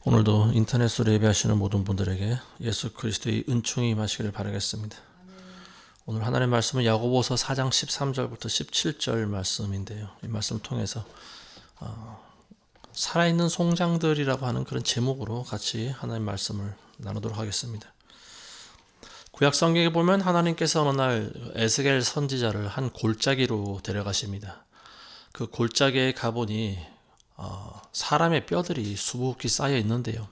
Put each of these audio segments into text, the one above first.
오늘도 인터넷으로 예배하시는 모든 분들에게 예수 그리스도의 은총이 임하시기를 바라겠습니다. 오늘 하나님의 말씀은 야고보서 4장 13절부터 17절 말씀인데요. 이 말씀을 통해서 살아있는 송장들이라고 하는 그런 제목으로 같이 하나님의 말씀을 나누도록 하겠습니다. 구약 성경에 보면 하나님께서 어느 날 에스겔 선지자를 한 골짜기로 데려가십니다. 그 골짜기에 가보니 사람의 뼈들이 수북히 쌓여 있는데요.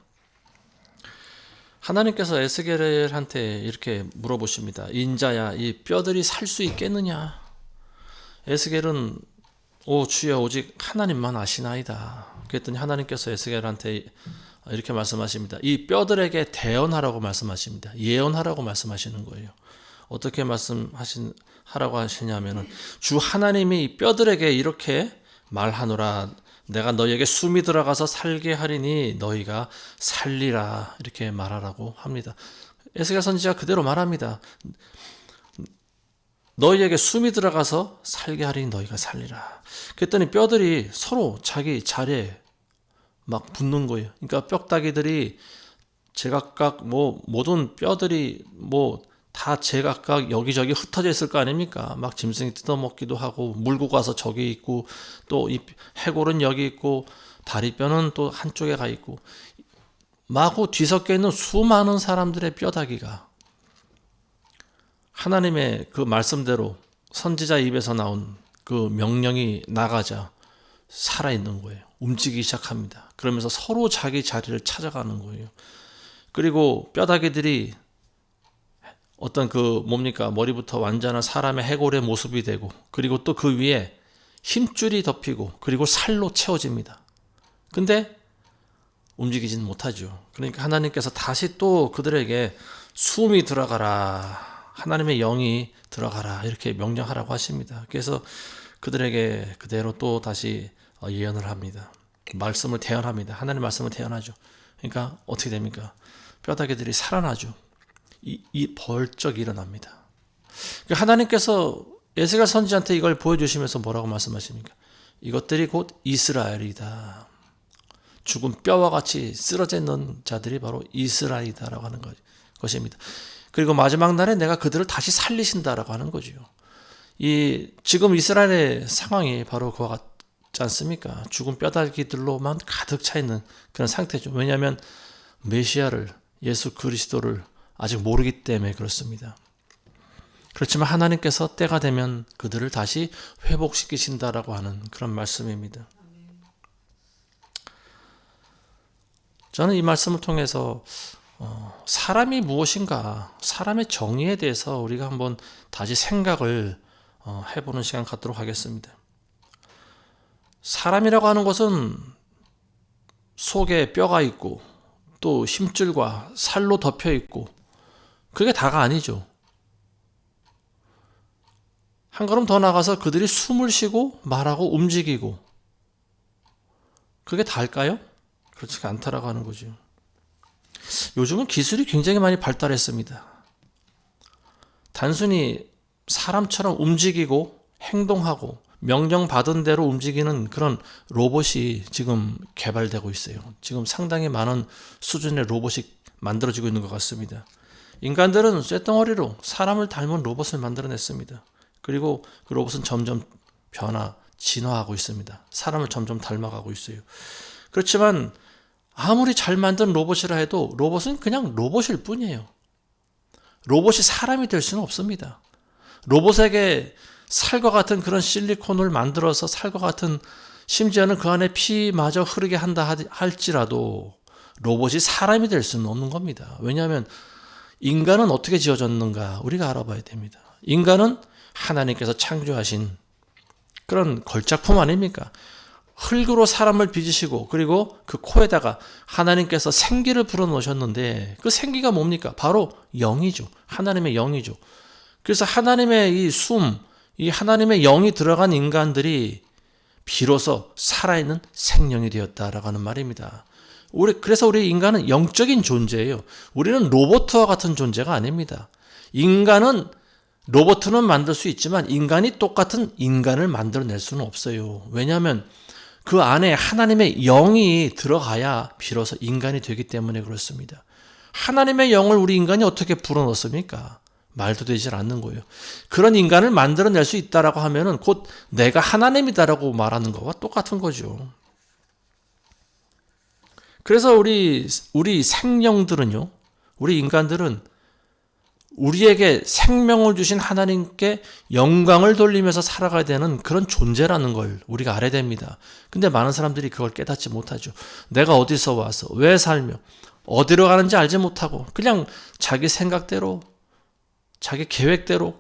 하나님께서 에스겔한테 이렇게 물어보십니다. 인자야, 이 뼈들이 살 수 있겠느냐? 에스겔은 오 주여 오직 하나님만 아시나이다. 그랬더니 하나님께서 에스겔한테 이렇게 말씀하십니다. 이 뼈들에게 대언하라고 말씀하십니다. 예언하라고 말씀하시는 거예요. 어떻게 하라고 하시냐면은 주 하나님이 이 뼈들에게 이렇게 말하노라. 내가 너희에게 숨이 들어가서 살게 하리니 너희가 살리라. 이렇게 말하라고 합니다. 에스겔 선지자가 그대로 말합니다. 너희에게 숨이 들어가서 살게 하리니 너희가 살리라. 그랬더니 뼈들이 서로 자기 자리에 막 붙는 거예요. 그러니까 뼈다귀들이 제각각 모든 뼈들이 다 제각각 여기저기 흩어져 있을 거 아닙니까? 막 짐승이 뜯어먹기도 하고 물고 가서 저기 있고 또 이 해골은 여기 있고 다리뼈는 또 한쪽에 가 있고 마구 뒤섞여 있는 수많은 사람들의 뼈다귀가 하나님의 그 말씀대로 선지자 입에서 나온 그 명령이 나가자 살아있는 거예요. 움직이기 시작합니다. 그러면서 서로 자기 자리를 찾아가는 거예요. 그리고 뼈다귀들이 어떤 머리부터 완전한 사람의 해골의 모습이 되고 그리고 또 그 위에 힘줄이 덮이고 그리고 살로 채워집니다. 근데 움직이지는 못하죠. 그러니까 하나님께서 다시 또 그들에게 숨이 들어가라. 하나님의 영이 들어가라. 이렇게 명령하라고 하십니다. 그래서 그들에게 그대로 또 다시 예언을 합니다. 말씀을 대언합니다. 하나님의 말씀을 대언하죠. 그러니까 어떻게 됩니까? 뼈다귀들이 살아나죠. 이 벌쩍 일어납니다. 그러니까 하나님께서 에스겔 선지자한테 이걸 보여주시면서 뭐라고 말씀하십니까? 이것들이 곧 이스라엘이다. 죽은 뼈와 같이 쓰러져 있는 자들이 바로 이스라엘이다라고 하는 것입니다. 그리고 마지막 날에 내가 그들을 다시 살리신다라고 하는 거죠. 지금 이스라엘의 상황이 바로 그와 같지 않습니까? 죽은 뼈다귀들로만 가득 차 있는 그런 상태죠. 왜냐하면 메시아를 예수 그리스도를 아직 모르기 때문에 그렇습니다. 그렇지만 하나님께서 때가 되면 그들을 다시 회복시키신다라고 하는 그런 말씀입니다. 저는 이 말씀을 통해서 사람이 무엇인가, 사람의 정의에 대해서 우리가 한번 다시 생각을 해보는 시간 갖도록 하겠습니다. 사람이라고 하는 것은 속에 뼈가 있고 또 힘줄과 살로 덮여 있고 그게 다가 아니죠. 한 걸음 더 나가서 그들이 숨을 쉬고 말하고 움직이고 그게 다일까요? 그렇지 않다라고 하는 거죠. 요즘은 기술이 굉장히 많이 발달했습니다. 단순히 사람처럼 움직이고 행동하고 명령받은 대로 움직이는 그런 로봇이 지금 개발되고 있어요. 지금 상당히 많은 수준의 로봇이 만들어지고 있는 것 같습니다. 인간들은 쇳덩어리로 사람을 닮은 로봇을 만들어냈습니다. 그리고 그 로봇은 점점 진화하고 있습니다. 사람을 점점 닮아가고 있어요. 그렇지만 아무리 잘 만든 로봇이라 해도 로봇은 그냥 로봇일 뿐이에요. 로봇이 사람이 될 수는 없습니다. 로봇에게 살과 같은 그런 실리콘을 만들어서 살과 같은 심지어는 그 안에 피마저 흐르게 한다 할지라도 로봇이 사람이 될 수는 없는 겁니다. 왜냐하면 인간은 어떻게 지어졌는가 우리가 알아봐야 됩니다. 인간은 하나님께서 창조하신 그런 걸작품 아닙니까? 흙으로 사람을 빚으시고 그리고 그 코에다가 하나님께서 생기를 불어넣으셨는데 그 생기가 뭡니까? 바로 영이죠. 하나님의 영이죠. 그래서 하나님의 이 하나님의 영이 들어간 인간들이 비로소 살아있는 생명이 되었다라고 하는 말입니다. 그래서 우리 인간은 영적인 존재예요. 우리는 로봇과 같은 존재가 아닙니다. 로봇은 만들 수 있지만 인간이 똑같은 인간을 만들어낼 수는 없어요. 왜냐하면 그 안에 하나님의 영이 들어가야 비로소 인간이 되기 때문에 그렇습니다. 하나님의 영을 우리 인간이 어떻게 불어넣습니까? 말도 되질 않는 거예요. 그런 인간을 만들어낼 수 있다라고 하면은 곧 내가 하나님이다라고 말하는 거와 똑같은 거죠. 그래서 우리 생명들은요, 우리 인간들은 우리에게 생명을 주신 하나님께 영광을 돌리면서 살아가야 되는 그런 존재라는 걸 우리가 알아야 됩니다. 근데 많은 사람들이 그걸 깨닫지 못하죠. 내가 어디서 와서 왜 살며 어디로 가는지 알지 못하고 그냥 자기 생각대로 자기 계획대로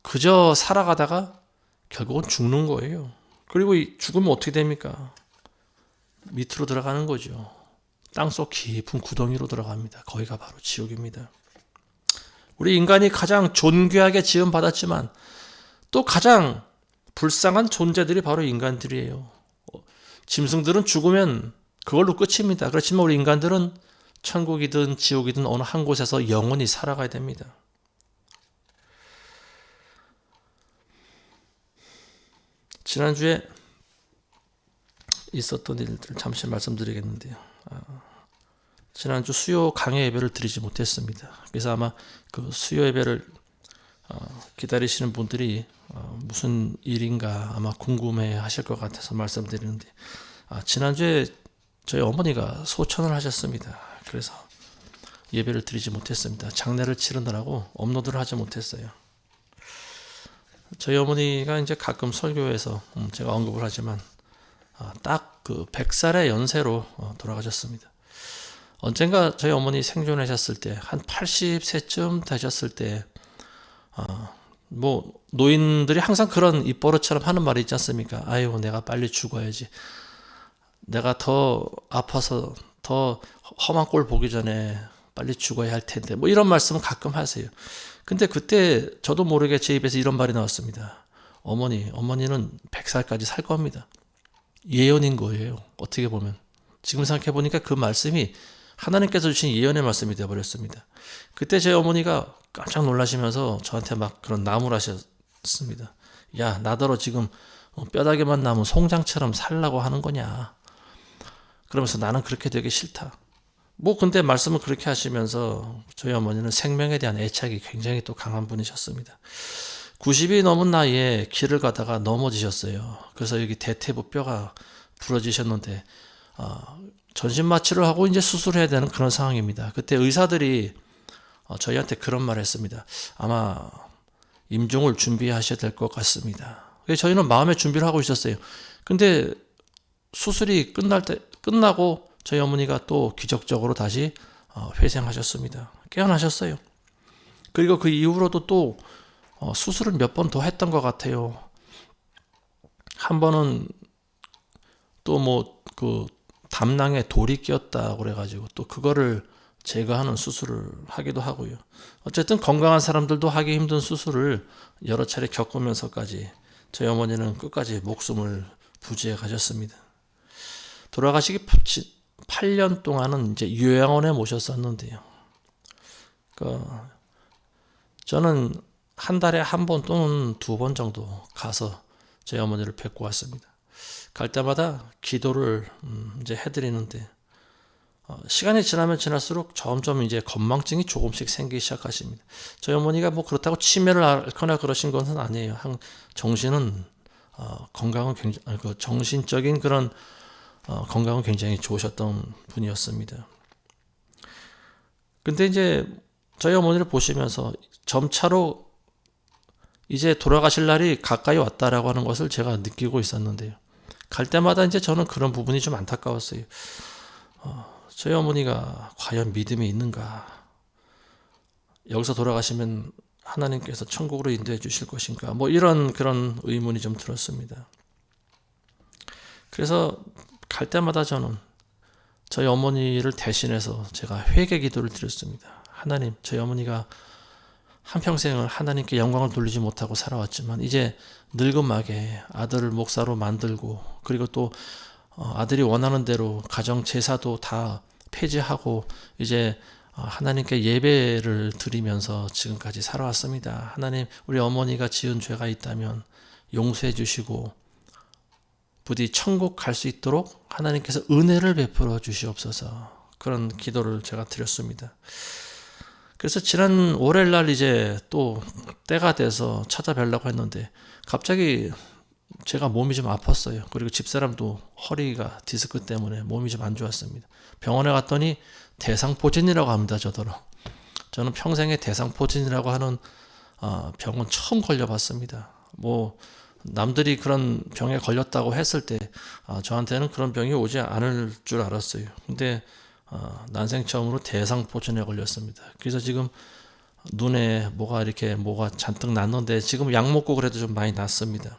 그저 살아가다가 결국은 죽는 거예요. 그리고 죽으면 어떻게 됩니까? 밑으로 들어가는 거죠. 땅속 깊은 구덩이로 들어갑니다. 거기가 바로 지옥입니다. 우리 인간이 가장 존귀하게 지음받았지만 또 가장 불쌍한 존재들이 바로 인간들이에요. 짐승들은 죽으면 그걸로 끝입니다. 그렇지만 우리 인간들은 천국이든 지옥이든 어느 한 곳에서 영원히 살아가야 됩니다. 지난주에 있었던 일들 잠시 말씀드리겠는데요. 지난주 수요 강의 예배를 드리지 못했습니다. 그래서 아마 그 수요 예배를 기다리시는 분들이 무슨 일인가 아마 궁금해 하실 것 같아서 말씀드리는데, 지난주에 저희 어머니가 소천을 하셨습니다. 그래서 예배를 드리지 못했습니다. 장례를 치르느라고 업로드를 하지 못했어요. 저희 어머니가 이제 가끔 설교에서 제가 언급을 하지만 딱 그 100살의 연세로 돌아가셨습니다. 언젠가 저희 어머니 생존하셨을 때 한 80세쯤 되셨을 때 뭐 노인들이 항상 그런 입버릇처럼 하는 말이 있지 않습니까? 아유, 내가 빨리 죽어야지. 내가 더 아파서 더 험한 꼴 보기 전에 빨리 죽어야 할 텐데, 뭐 이런 말씀은 가끔 하세요. 근데 그때 저도 모르게 제 입에서 이런 말이 나왔습니다. 어머니는 100살까지 살 겁니다. 예언인 거예요. 어떻게 보면. 지금 생각해 보니까 그 말씀이 하나님께서 주신 예언의 말씀이 되어버렸습니다. 그때 제 어머니가 깜짝 놀라시면서 저한테 막 그런 나무라셨습니다. 야, 나더러 지금 뼈다귀만 남은 송장처럼 살라고 하는 거냐. 그러면서 나는 그렇게 되기 싫다. 뭐 근데 말씀을 그렇게 하시면서 저희 어머니는 생명에 대한 애착이 굉장히 또 강한 분이셨습니다. 90이 넘은 나이에 길을 가다가 넘어지셨어요. 그래서 여기 대퇴부 뼈가 부러지셨는데 전신 마취를 하고 이제 수술해야 되는 그런 상황입니다. 그때 의사들이 저희한테 그런 말을 했습니다. 아마 임종을 준비하셔야 될 것 같습니다. 그래서 저희는 마음의 준비를 하고 있었어요. 근데 수술이 끝나고 저희 어머니가 또 기적적으로 다시 회생하셨습니다. 깨어나셨어요. 그리고 그 이후로도 또 수술을 몇 번 더 했던 것 같아요. 한 번은 또 뭐 그 담낭에 돌이 끼었다 그래가지고 또 그거를 제거하는 수술을 하기도 하고요. 어쨌든 건강한 사람들도 하기 힘든 수술을 여러 차례 겪으면서까지 저희 어머니는 끝까지 목숨을 부지해 가셨습니다. 돌아가시기 8년 동안은 이제 요양원에 모셨었는데요. 저는 한 달에 한 번 또는 두 번 정도 가서 저희 어머니를 뵙고 왔습니다. 갈 때마다 기도를 이제 해드리는데 시간이 지나면 지날수록 점점 이제 건망증이 조금씩 생기기 시작하십니다. 저희 어머니가 뭐 그렇다고 치매를 앓거나 그러신 것은 아니에요. 정신은 건강은 굉장히 정신적인 그런 건강은 굉장히 좋으셨던 분이었습니다. 근데 이제 저희 어머니를 보시면서 점차로 이제 돌아가실 날이 가까이 왔다라고 하는 것을 제가 느끼고 있었는데요. 갈 때마다 이제 저는 그런 부분이 좀 안타까웠어요. 저희 어머니가 과연 믿음이 있는가? 여기서 돌아가시면 하나님께서 천국으로 인도해 주실 것인가? 뭐 이런 그런 의문이 좀 들었습니다. 그래서 갈 때마다 저는 저희 어머니를 대신해서 제가 회개 기도를 드렸습니다. 하나님, 저희 어머니가 한평생을 하나님께 영광을 돌리지 못하고 살아왔지만 이제 늙음막에 아들을 목사로 만들고 그리고 또 아들이 원하는 대로 가정 제사도 다 폐지하고 이제 하나님께 예배를 드리면서 지금까지 살아왔습니다. 하나님, 우리 어머니가 지은 죄가 있다면 용서해 주시고 부디 천국 갈 수 있도록 하나님께서 은혜를 베풀어 주시옵소서. 그런 기도를 제가 드렸습니다. 그래서 지난 월요일날 이제 또 때가 돼서 찾아뵈려고 했는데 갑자기 제가 몸이 좀 아팠어요. 그리고 집사람도 허리가 디스크 때문에 몸이 좀 안 좋았습니다. 병원에 갔더니 대상포진이라고 합니다. 저는 평생에 대상포진이라고 하는 병은 처음 걸려봤습니다. 뭐 남들이 그런 병에 걸렸다고 했을 때 저한테는 그런 병이 오지 않을 줄 알았어요. 근데 난생 처음으로 대상포진에 걸렸습니다. 그래서 지금 눈에 뭐가 잔뜩 났는데 지금 약 먹고 그래도 좀 많이 났습니다.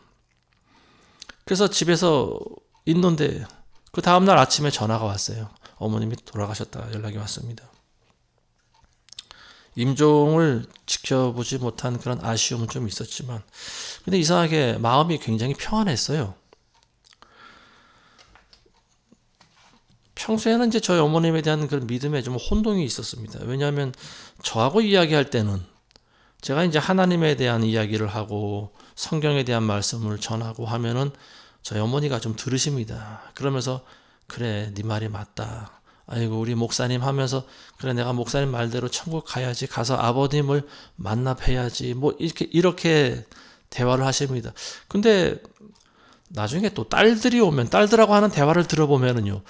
그래서 집에서 있는데 그 다음날 아침에 전화가 왔어요. 어머님이 돌아가셨다 연락이 왔습니다. 임종을 지켜보지 못한 그런 아쉬움은 좀 있었지만 근데 이상하게 마음이 굉장히 평안했어요. 평소에는 이제 저희 어머님에 대한 그런 믿음에 좀 혼동이 있었습니다. 왜냐하면 저하고 이야기할 때는 제가 이제 하나님에 대한 이야기를 하고 성경에 대한 말씀을 전하고 하면은 저희 어머니가 좀 들으십니다. 그러면서 그래, 네 말이 맞다. 아이고 우리 목사님 하면서 그래 내가 목사님 말대로 천국 가야지 가서 아버님을 만나 뵈야지 뭐 이렇게 대화를 하십니다. 근데 나중에 또 딸들이 오면 딸들하고 하는 대화를 들어보면은요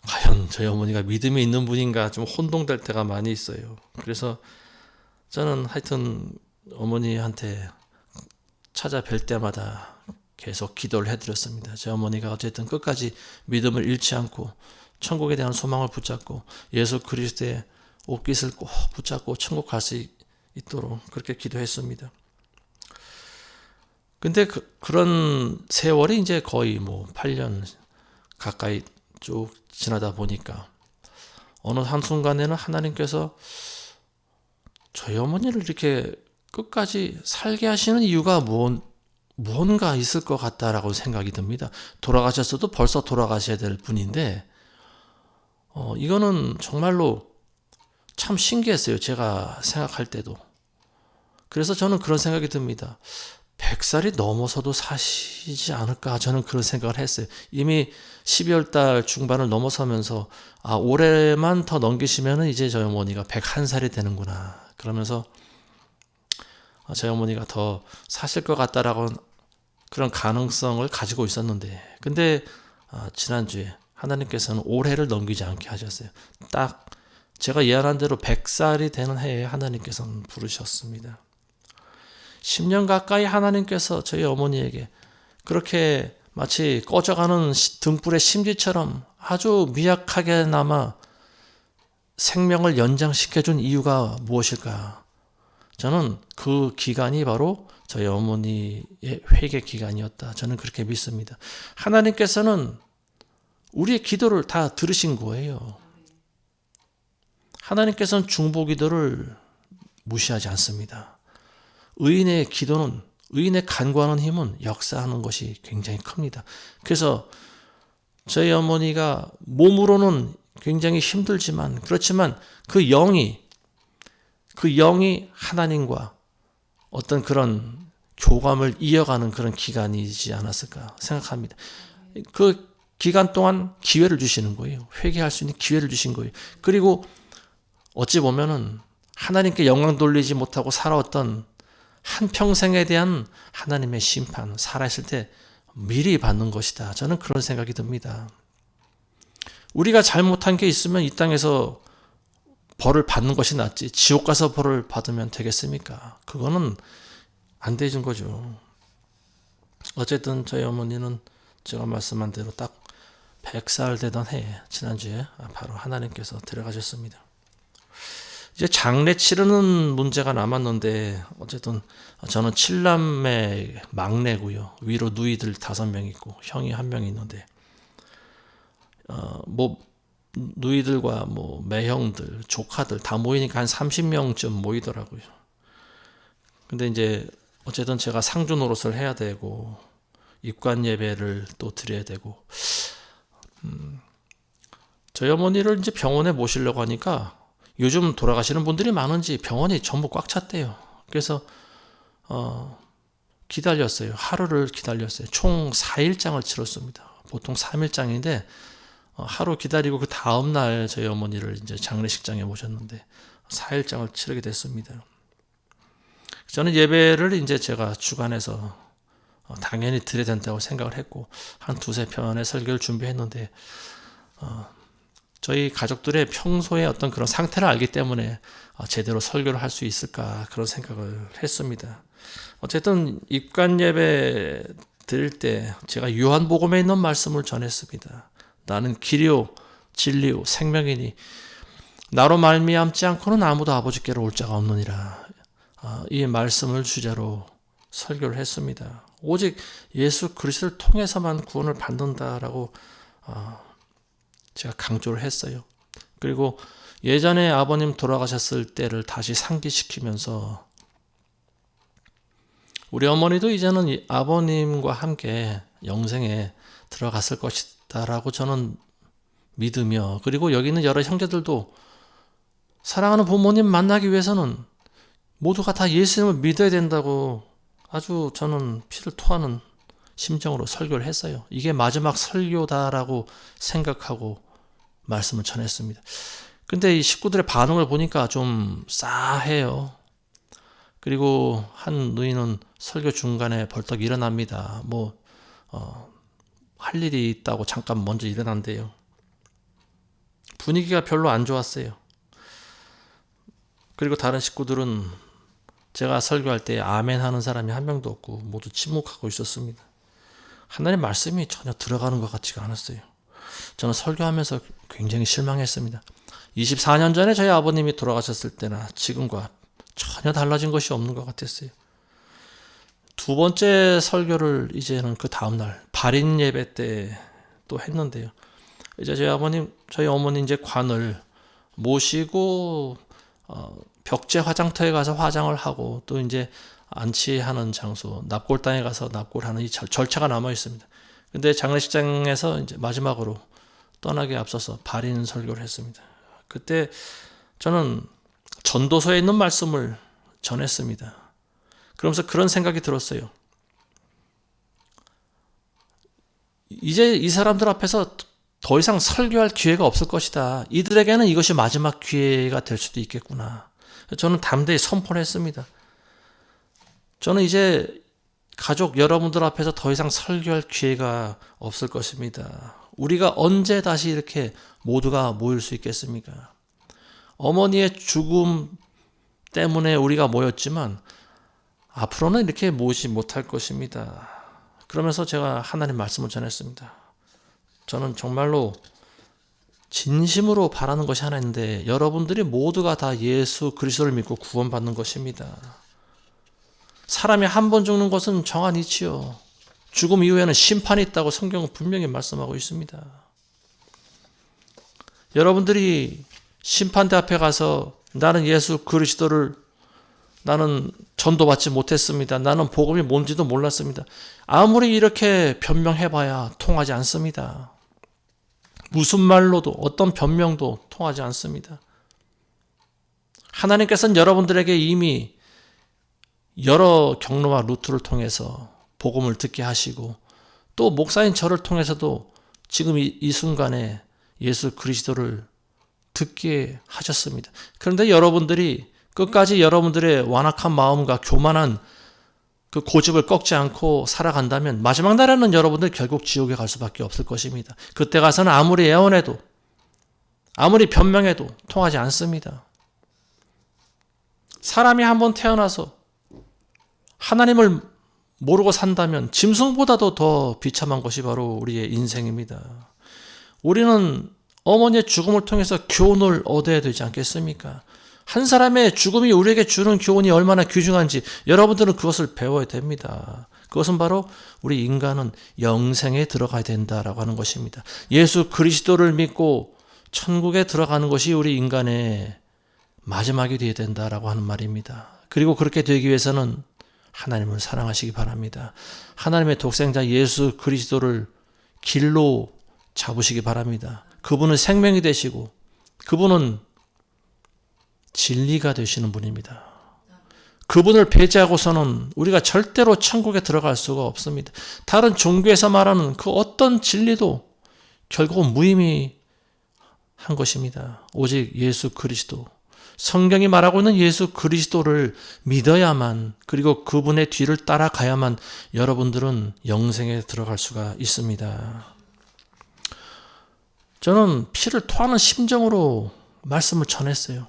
과연 저희 어머니가 믿음이 있는 분인가 좀 혼동될 때가 많이 있어요. 그래서 저는 하여튼 어머니한테 찾아뵐 때마다 계속 기도를 해드렸습니다. 제 어머니가 어쨌든 끝까지 믿음을 잃지 않고 천국에 대한 소망을 붙잡고 예수 그리스도의 옷깃을 꼭 붙잡고 천국 갈 수 있도록 그렇게 기도했습니다. 근데 그런 세월이 이제 거의 뭐 8년 가까이 쭉 지나다 보니까 어느 한순간에는 하나님께서 저희 어머니를 이렇게 끝까지 살게 하시는 이유가 뭔가 있을 것 같다라고 생각이 듭니다. 돌아가셨어도 벌써 돌아가셔야 될 분인데 이거는 정말로 참 신기했어요. 제가 생각할 때도. 그래서 저는 그런 생각이 듭니다. 100살이 넘어서도 사시지 않을까 저는 그런 생각을 했어요. 이미 12월 달 중반을 넘어서면서 올해만 더 넘기시면 이제 저희 어머니가 101살이 되는구나. 그러면서 저희 어머니가 더 사실 것 같다라고 그런 가능성을 가지고 있었는데 근데 지난주에 하나님께서는 올해를 넘기지 않게 하셨어요. 딱 제가 예언한 대로 100살이 되는 해에 하나님께서는 부르셨습니다. 10년 가까이 하나님께서 저희 어머니에게 그렇게 마치 꺼져가는 등불의 심지처럼 아주 미약하게나마 생명을 연장시켜준 이유가 무엇일까? 저는 그 기간이 바로 저희 어머니의 회개 기간이었다. 저는 그렇게 믿습니다. 하나님께서는 우리의 기도를 다 들으신 거예요. 하나님께서는 중보기도를 무시하지 않습니다. 의인의 기도는 의인의 간구하는 힘은 역사하는 것이 굉장히 큽니다. 그래서 저희 어머니가 몸으로는 굉장히 힘들지만 그렇지만 그 영이 하나님과 어떤 그런 교감을 이어가는 그런 기간이지 않았을까 생각합니다. 그 기간 동안 기회를 주시는 거예요. 회개할 수 있는 기회를 주신 거예요. 그리고 어찌 보면은 하나님께 영광 돌리지 못하고 살아왔던 한평생에 대한 하나님의 심판, 살아있을 때 미리 받는 것이다. 저는 그런 생각이 듭니다. 우리가 잘못한 게 있으면 이 땅에서 벌을 받는 것이 낫지 지옥 가서 벌을 받으면 되겠습니까? 그거는 안 되는 거죠. 어쨌든 저희 어머니는 제가 말씀한 대로 딱 100살 되던 해에 지난주에 바로 하나님께서 데려가셨습니다. 이제 장례 치르는 문제가 남았는데 어쨌든 저는 7남매 막내고요. 위로 누이들 5명 있고 형이 1명 있는데 뭐 누이들과 뭐 매형들, 조카들 다 모이니까 한 30명쯤 모이더라고요. 근데 이제 어쨌든 제가 상주 노릇을 해야 되고 입관 예배를 또 드려야 되고 저희 어머니를 이제 병원에 모시려고 하니까 요즘 돌아가시는 분들이 많은지 병원이 전부 꽉 찼대요. 그래서 기다렸어요. 하루를 기다렸어요. 총 4일장을 치렀습니다. 보통 3일장인데 하루 기다리고 그 다음날 저희 어머니를 이제 장례식장에 모셨는데 4일장을 치르게 됐습니다. 저는 예배를 이제 제가 주관해서 당연히 드려야 된다고 생각을 했고 한 두세 편의 설교를 준비했는데 저희 가족들의 평소에 어떤 그런 상태를 알기 때문에 제대로 설교를 할 수 있을까 그런 생각을 했습니다. 어쨌든 입관 예배 드릴 때 제가 요한복음에 있는 말씀을 전했습니다. 나는 길이요 진리요 생명이니 나로 말미암지 않고는 아무도 아버지께로 올 자가 없느니라. 이 말씀을 주제로 설교를 했습니다. 오직 예수 그리스도를 통해서만 구원을 받는다라고 제가 강조를 했어요. 그리고 예전에 아버님 돌아가셨을 때를 다시 상기시키면서 우리 어머니도 이제는 아버님과 함께 영생에 들어갔을 것이다라고 저는 믿으며, 그리고 여기 있는 여러 형제들도 사랑하는 부모님 만나기 위해서는 모두가 다 예수님을 믿어야 된다고 아주 저는 피를 토하는 심정으로 설교를 했어요. 이게 마지막 설교다라고 생각하고 말씀을 전했습니다. 근데 이 식구들의 반응을 보니까 좀 싸해요. 그리고 한 누이는 설교 중간에 벌떡 일어납니다. 할 일이 있다고 잠깐 먼저 일어난대요. 분위기가 별로 안 좋았어요. 그리고 다른 식구들은 제가 설교할 때 아멘 하는 사람이 한 명도 없고 모두 침묵하고 있었습니다. 하나님의 말씀이 전혀 들어가는 것 같지가 않았어요. 저는 설교하면서 굉장히 실망했습니다. 24년 전에 저희 아버님이 돌아가셨을 때나 지금과 전혀 달라진 것이 없는 것 같았어요. 두 번째 설교를 이제는 그 다음날 발인 예배 때 또 했는데요. 이제 저희 어머니 이제 관을 모시고 벽제 화장터에 가서 화장을 하고 또 이제 안치하는 장소 납골당에 가서 납골하는 이 절차가 남아 있습니다. 근데 장례식장에서 이제 마지막으로 떠나기 앞서서 발인 설교를 했습니다. 그때 저는 전도서에 있는 말씀을 전했습니다. 그러면서 그런 생각이 들었어요. 이제 이 사람들 앞에서 더 이상 설교할 기회가 없을 것이다. 이들에게는 이것이 마지막 기회가 될 수도 있겠구나. 저는 담대히 선포를 했습니다. 저는 이제 가족 여러분들 앞에서 더 이상 설교할 기회가 없을 것입니다. 우리가 언제 다시 이렇게 모두가 모일 수 있겠습니까? 어머니의 죽음 때문에 우리가 모였지만 앞으로는 이렇게 모이지 못할 것입니다. 그러면서 제가 하나님 말씀을 전했습니다. 저는 정말로 진심으로 바라는 것이 하나 있는데 여러분들이 모두가 다 예수 그리스도를 믿고 구원받는 것입니다. 사람이 한 번 죽는 것은 정한 이치요. 죽음 이후에는 심판이 있다고 성경은 분명히 말씀하고 있습니다. 여러분들이 심판대 앞에 가서 나는 예수 그리스도를 나는 전도받지 못했습니다. 나는 복음이 뭔지도 몰랐습니다. 아무리 이렇게 변명해봐야 통하지 않습니다. 무슨 말로도 어떤 변명도 통하지 않습니다. 하나님께서는 여러분들에게 이미 여러 경로와 루트를 통해서 복음을 듣게 하시고 또 목사인 저를 통해서도 지금 이 순간에 예수 그리스도를 듣게 하셨습니다. 그런데 여러분들이 끝까지 여러분들의 완악한 마음과 교만한 그 고집을 꺾지 않고 살아간다면 마지막 날에는 여러분들 결국 지옥에 갈 수밖에 없을 것입니다. 그때 가서는 아무리 애원해도 아무리 변명해도 통하지 않습니다. 사람이 한번 태어나서 하나님을 모르고 산다면 짐승보다도 더 비참한 것이 바로 우리의 인생입니다. 우리는 어머니의 죽음을 통해서 교훈을 얻어야 되지 않겠습니까? 한 사람의 죽음이 우리에게 주는 교훈이 얼마나 귀중한지 여러분들은 그것을 배워야 됩니다. 그것은 바로 우리 인간은 영생에 들어가야 된다라고 하는 것입니다. 예수 그리스도를 믿고 천국에 들어가는 것이 우리 인간의 마지막이 되어야 된다라고 하는 말입니다. 그리고 그렇게 되기 위해서는 하나님을 사랑하시기 바랍니다. 하나님의 독생자 예수 그리스도를 길로 잡으시기 바랍니다. 그분은 생명이 되시고 그분은 진리가 되시는 분입니다. 그분을 배제하고서는 우리가 절대로 천국에 들어갈 수가 없습니다. 다른 종교에서 말하는 그 어떤 진리도 결국은 무의미한 것입니다. 오직 예수 그리스도, 성경이 말하고 있는 예수 그리스도를 믿어야만, 그리고 그분의 뒤를 따라가야만 여러분들은 영생에 들어갈 수가 있습니다. 저는 피를 토하는 심정으로 말씀을 전했어요.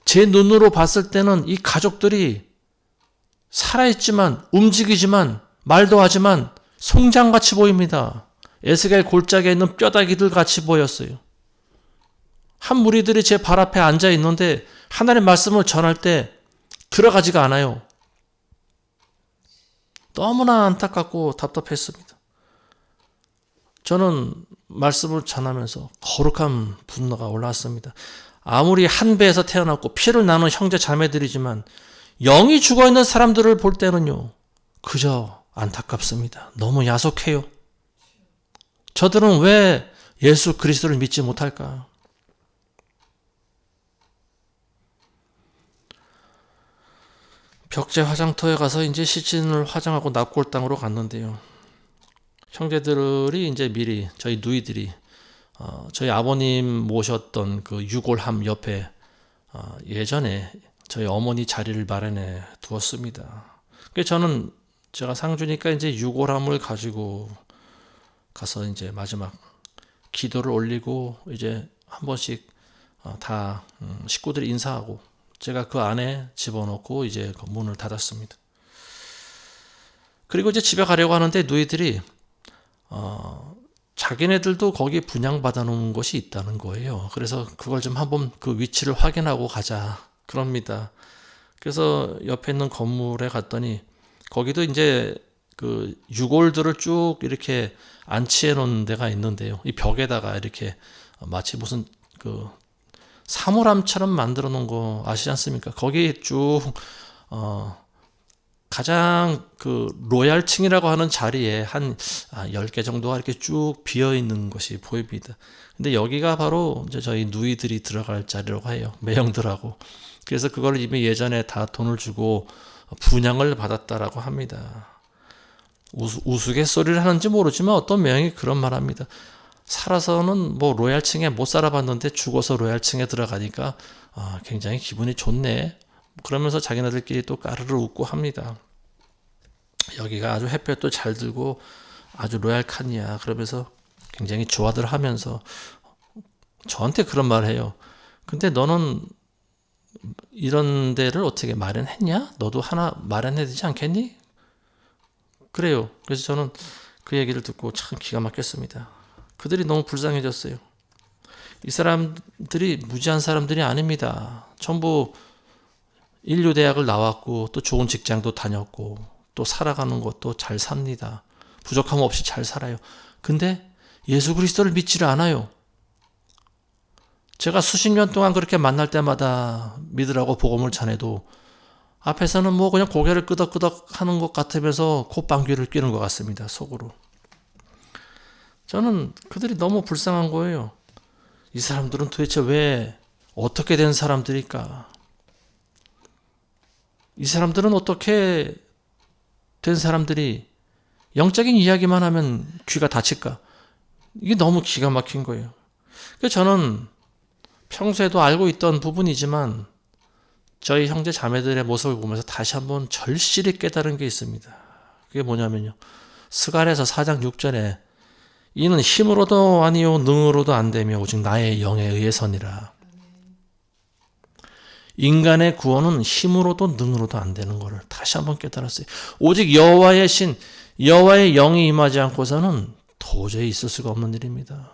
제 눈으로 봤을 때는 이 가족들이 살아있지만, 움직이지만, 말도 하지만 송장같이 보입니다. 에스겔 골짜기에 있는 뼈다귀들 같이 보였어요. 한 무리들이 제 발 앞에 앉아 있는데 하나님의 말씀을 전할 때 들어가지가 않아요. 너무나 안타깝고 답답했습니다. 저는 말씀을 전하면서 거룩한 분노가 올라왔습니다. 아무리 한 배에서 태어났고 피를 나눈 형제 자매들이지만 영이 죽어있는 사람들을 볼 때는요, 그저 안타깝습니다. 너무 야속해요. 저들은 왜 예수 그리스도를 믿지 못할까? 벽제 화장터에 가서 이제 시신을 화장하고 납골당으로 갔는데요. 형제들이 이제 미리, 저희 누이들이 저희 아버님 모셨던 그 유골함 옆에 예전에 저희 어머니 자리를 마련해 두었습니다. 그래서 저는 제가 상주니까 이제 유골함을 가지고 가서 이제 마지막 기도를 올리고 이제 한 번씩 다 식구들이 인사하고 제가 그 안에 집어넣고 이제 그 문을 닫았습니다. 그리고 이제 집에 가려고 하는데 누이들이 자기네들도 거기 분양받아 놓은 곳이 있다는 거예요. 그래서 그걸 좀 한번 그 위치를 확인하고 가자 그럽니다. 그래서 옆에 있는 건물에 갔더니 거기도 이제 그 유골들을 쭉 이렇게 안치해 놓은 데가 있는데요. 이 벽에다가 이렇게 마치 무슨 그 사물함처럼 만들어 놓은 거 아시지 않습니까? 거기 쭉 가장 그 로얄층이라고 하는 자리에 한 10개 정도가 이렇게 쭉 비어 있는 것이 보입니다. 근데 여기가 바로 이제 저희 누이들이 들어갈 자리라고 해요. 매형들하고. 그래서 그걸 이미 예전에 다 돈을 주고 분양을 받았다라고 합니다. 우스갯소리를 하는지 모르지만 어떤 매형이 그런 말 합니다. 살아서는 뭐 로얄층에 못 살아봤는데 죽어서 로얄층에 들어가니까 굉장히 기분이 좋네. 그러면서 자기네들끼리 또 까르르 웃고 합니다. 여기가 아주 햇볕도 잘 들고 아주 로얄 칸이야. 그러면서 굉장히 좋아들 하면서 저한테 그런 말을 해요. 근데 너는 이런 데를 어떻게 마련했냐? 너도 하나 마련해야 되지 않겠니? 그래요. 그래서 저는 그 얘기를 듣고 참 기가 막혔습니다. 그들이 너무 불쌍해졌어요. 이 사람들이 무지한 사람들이 아닙니다. 전부 인류대학을 나왔고 또 좋은 직장도 다녔고 또 살아가는 것도 잘 삽니다. 부족함 없이 잘 살아요. 근데 예수 그리스도를 믿지를 않아요. 제가 수십 년 동안 그렇게 만날 때마다 믿으라고 복음을 전해도 앞에서는 뭐 그냥 고개를 끄덕끄덕 하는 것 같으면서 콧방귀를 뀌는 것 같습니다. 속으로. 저는 그들이 너무 불쌍한 거예요. 이 사람들은 도대체 왜 어떻게 된 사람들일까? 이 사람들은 어떻게 된 사람들이 영적인 이야기만 하면 귀가 다칠까? 이게 너무 기가 막힌 거예요. 그래서 저는 평소에도 알고 있던 부분이지만 저희 형제 자매들의 모습을 보면서 다시 한번 절실히 깨달은 게 있습니다. 그게 뭐냐면요. 스가랴서 4장 6절에 이는 힘으로도 아니요 능으로도 안 되며 오직 나의 영에 의해서니라. 인간의 구원은 힘으로도 능으로도 안 되는 것을 다시 한번 깨달았어요. 오직 여호와의 신, 여호와의 영이 임하지 않고서는 도저히 있을 수가 없는 일입니다.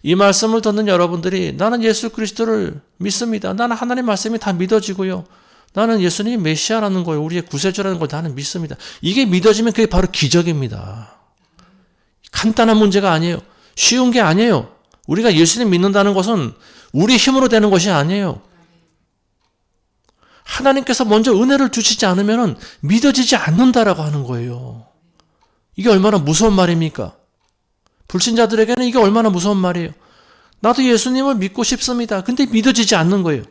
이 말씀을 듣는 여러분들이 나는 예수 그리스도를 믿습니다. 나는 하나님 말씀이 다 믿어지고요. 나는 예수님이 메시아라는 거예요. 우리의 구세주라는 걸 나는 믿습니다. 이게 믿어지면 그게 바로 기적입니다. 간단한 문제가 아니에요. 쉬운 게 아니에요. 우리가 예수님 믿는다는 것은 우리 힘으로 되는 것이 아니에요. 하나님께서 먼저 은혜를 주시지 않으면 믿어지지 않는다라고 하는 거예요. 이게 얼마나 무서운 말입니까? 불신자들에게는 이게 얼마나 무서운 말이에요. 나도 예수님을 믿고 싶습니다. 근데 믿어지지 않는 거예요.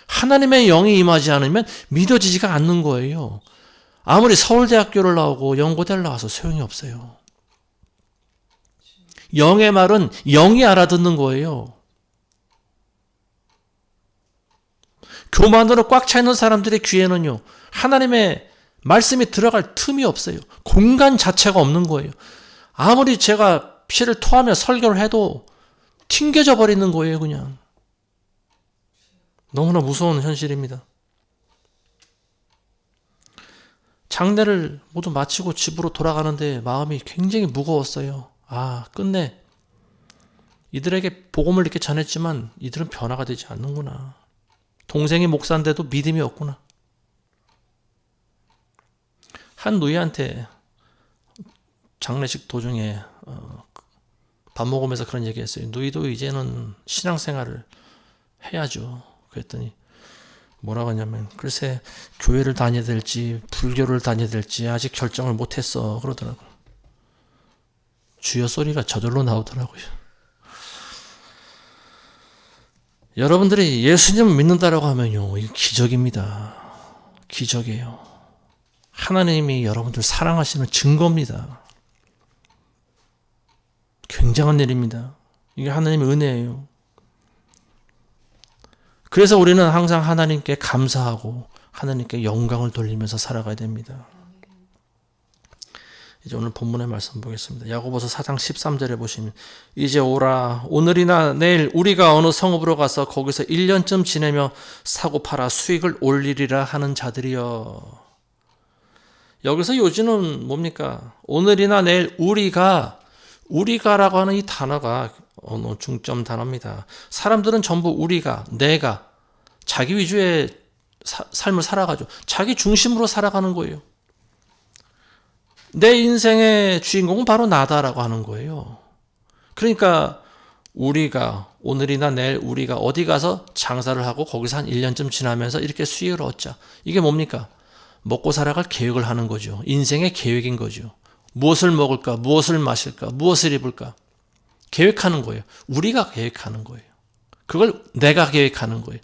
하나님의 영이 임하지 않으면 믿어지지가 않는 거예요. 아무리 서울대학교를 나오고 연고대를 나와서 소용이 없어요. 영의 말은 영이 알아듣는 거예요. 교만으로 꽉 차 있는 사람들의 귀에는요, 하나님의 말씀이 들어갈 틈이 없어요. 공간 자체가 없는 거예요. 아무리 제가 피를 토하며 설교를 해도 튕겨져 버리는 거예요, 그냥. 너무나 무서운 현실입니다. 장례를 모두 마치고 집으로 돌아가는데 마음이 굉장히 무거웠어요. 끝내. 이들에게 복음을 이렇게 전했지만 이들은 변화가 되지 않는구나. 동생이 목사인데도 믿음이 없구나. 한 누이한테 장례식 도중에 밥 먹으면서 그런 얘기했어요. 누이도 이제는 신앙생활을 해야죠. 그랬더니 뭐라고 하냐면, 글쎄 교회를 다녀야 될지 불교를 다녀야 될지 아직 결정을 못했어 그러더라고요. 주여 소리가 저절로 나오더라고요. 여러분들이 예수님을 믿는다라고 하면요, 이게 기적입니다. 기적이에요. 하나님이 여러분들 사랑하시는 증거입니다. 굉장한 일입니다. 이게 하나님의 은혜예요. 그래서 우리는 항상 하나님께 감사하고 하나님께 영광을 돌리면서 살아가야 됩니다. 이제 오늘 본문의 말씀 보겠습니다. 야고보서 4장 13절에 보시면, 이제 오라, 오늘이나 내일 우리가 어느 성읍으로 가서 거기서 1년쯤 지내며 사고 팔아 수익을 올리리라 하는 자들이여. 여기서 요지는 뭡니까? 오늘이나 내일 우리가라고 하는 이 단어가 어느 중점 단어입니다. 사람들은 전부 우리가, 내가, 자기 위주의 삶을 살아가죠. 자기 중심으로 살아가는 거예요. 내 인생의 주인공은 바로 나다라고 하는 거예요. 그러니까 우리가, 오늘이나 내일 우리가 어디 가서 장사를 하고 거기서 한 1년쯤 지나면서 이렇게 수익을 얻자. 이게 뭡니까? 먹고 살아갈 계획을 하는 거죠. 인생의 계획인 거죠. 무엇을 먹을까? 무엇을 마실까? 무엇을 입을까? 계획하는 거예요. 우리가 계획하는 거예요. 그걸 내가 계획하는 거예요.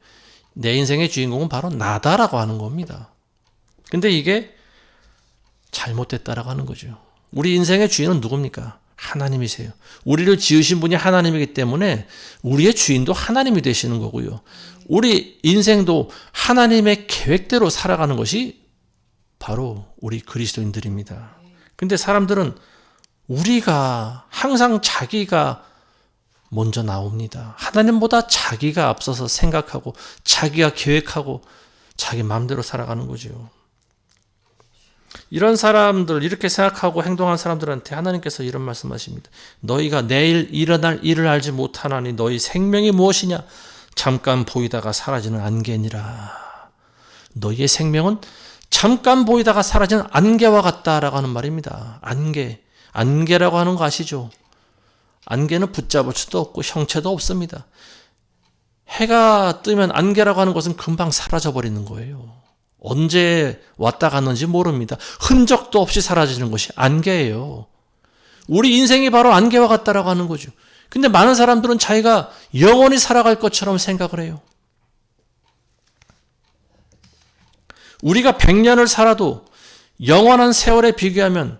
내 인생의 주인공은 바로 나다라고 하는 겁니다. 근데 이게 잘못됐다라고 하는 거죠. 우리 인생의 주인은 누굽니까? 하나님이세요. 우리를 지으신 분이 하나님이기 때문에 우리의 주인도 하나님이 되시는 거고요. 우리 인생도 하나님의 계획대로 살아가는 것이 바로 우리 그리스도인들입니다. 근데 사람들은 우리가 항상 자기가 먼저 나옵니다. 하나님보다 자기가 앞서서 생각하고 자기가 계획하고 자기 마음대로 살아가는 거죠. 이런 사람들, 이렇게 생각하고 행동한 사람들한테 하나님께서 이런 말씀하십니다. 너희가 내일 일어날 일을 알지 못하나니 너희 생명이 무엇이냐? 잠깐 보이다가 사라지는 안개니라. 너희의 생명은 잠깐 보이다가 사라지는 안개와 같다라고 하는 말입니다. 안개라고 하는 거 아시죠? 안개는 붙잡을 수도 없고 형체도 없습니다. 해가 뜨면 안개라고 하는 것은 금방 사라져버리는 거예요. 언제 왔다 갔는지 모릅니다. 흔적도 없이 사라지는 것이 안개예요. 우리 인생이 바로 안개와 같다라고 하는 거죠. 근데 많은 사람들은 자기가 영원히 살아갈 것처럼 생각을 해요. 우리가 100년을 살아도 영원한 세월에 비교하면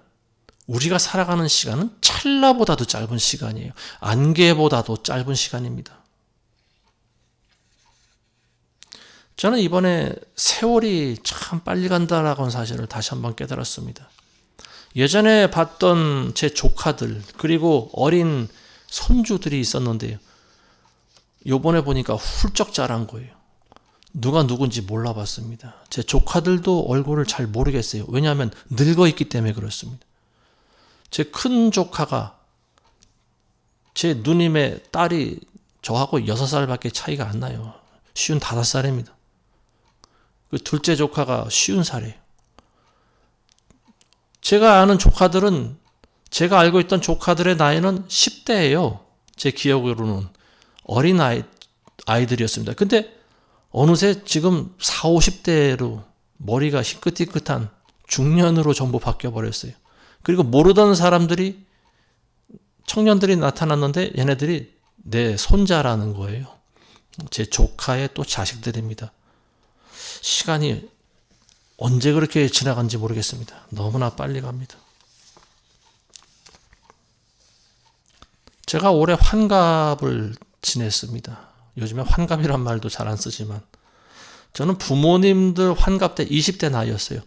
우리가 살아가는 시간은 찰나보다도 짧은 시간이에요. 안개보다도 짧은 시간입니다. 저는 이번에 세월이 참 빨리 간다라고 하는 사실을 다시 한번 깨달았습니다. 예전에 봤던 제 조카들 그리고 어린 손주들이 있었는데요. 요번에 보니까 훌쩍 자란 거예요. 누가 누군지 몰라봤습니다. 제 조카들도 얼굴을 잘 모르겠어요. 왜냐하면 늙어 있기 때문에 그렇습니다. 제 큰 조카가 제 누님의 딸이 저하고 6살밖에 차이가 안 나요. 55살입니다. 그 둘째 조카가 50살이에요. 제가 아는 조카들은 제가 알고 있던 조카들의 나이는 10대예요. 제 기억으로는 어린 아이들이었습니다. 근데 어느새 지금 40, 50대로 머리가 희끗희끗한 중년으로 전부 바뀌어버렸어요. 그리고 모르던 사람들이 청년들이 나타났는데 얘네들이 내 손자라는 거예요. 제 조카의 또 자식들입니다. 시간이 언제 그렇게 지나간지 모르겠습니다. 너무나 빨리 갑니다. 제가 올해 환갑을 지냈습니다. 요즘에 환갑이란 말도 잘 안 쓰지만 저는 부모님들 환갑 때 20대 나이였어요.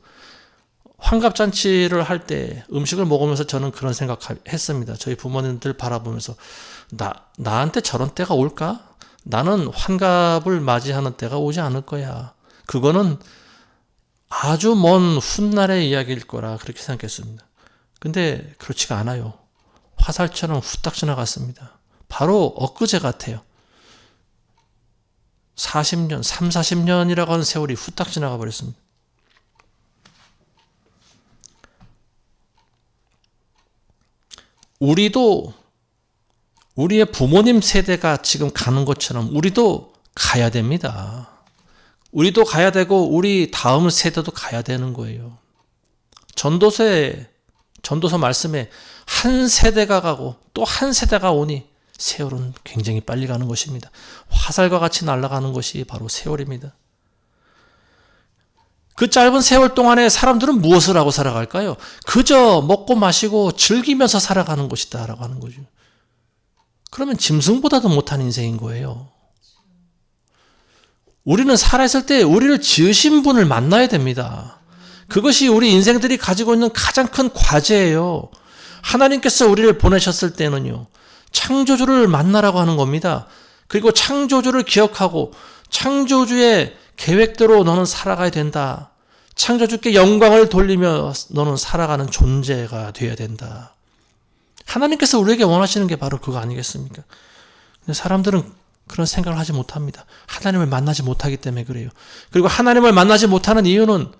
환갑잔치를 할 때 음식을 먹으면서 저는 그런 생각했습니다. 저희 부모님들 바라보면서 나한테 저런 때가 올까? 나는 환갑을 맞이하는 때가 오지 않을 거야. 그거는 아주 먼 훗날의 이야기일 거라 그렇게 생각했습니다. 근데 그렇지가 않아요. 화살처럼 후딱 지나갔습니다. 바로 엊그제 같아요. 40년, 3, 40년이라고 하는 세월이 후딱 지나가 버렸습니다. 우리도 우리의 부모님 세대가 지금 가는 것처럼 우리도 가야 됩니다. 우리도 가야 되고 우리 다음 세대도 가야 되는 거예요. 전도서 말씀에 한 세대가 가고 또 한 세대가 오니 세월은 굉장히 빨리 가는 것입니다. 화살과 같이 날아가는 것이 바로 세월입니다. 그 짧은 세월 동안에 사람들은 무엇을 하고 살아갈까요? 그저 먹고 마시고 즐기면서 살아가는 것이다 라고 하는 거죠. 그러면 짐승보다도 못한 인생인 거예요. 우리는 살아있을 때 우리를 지으신 분을 만나야 됩니다. 그것이 우리 인생들이 가지고 있는 가장 큰 과제예요. 하나님께서 우리를 보내셨을 때는요, 창조주를 만나라고 하는 겁니다. 그리고 창조주를 기억하고 창조주의 계획대로 너는 살아가야 된다. 창조주께 영광을 돌리며 너는 살아가는 존재가 되어야 된다. 하나님께서 우리에게 원하시는 게 바로 그거 아니겠습니까? 근데 사람들은 그런 생각을 하지 못합니다. 하나님을 만나지 못하기 때문에 그래요. 그리고 하나님을 만나지 못하는 이유는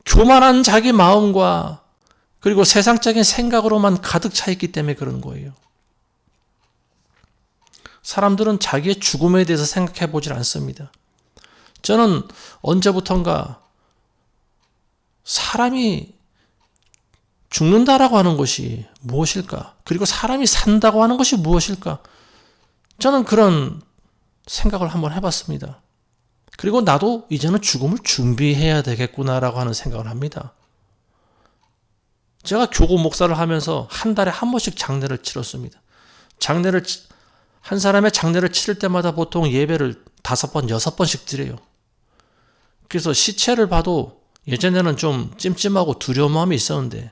교만한 자기 마음과 그리고 세상적인 생각으로만 가득 차 있기 때문에 그런 거예요. 사람들은 자기의 죽음에 대해서 생각해 보질 않습니다. 저는 언제부턴가 사람이 죽는다라고 하는 것이 무엇일까? 그리고 사람이 산다고 하는 것이 무엇일까? 저는 그런 생각을 한번 해봤습니다. 그리고 나도 이제는 죽음을 준비해야 되겠구나라고 하는 생각을 합니다. 제가 교구 목사를 하면서 한 달에 한 번씩 장례를 치렀습니다. 한 사람의 장례를 치를 때마다 보통 예배를 5번, 6번씩 드려요. 그래서 시체를 봐도 예전에는 좀 찜찜하고 두려운 마음이 있었는데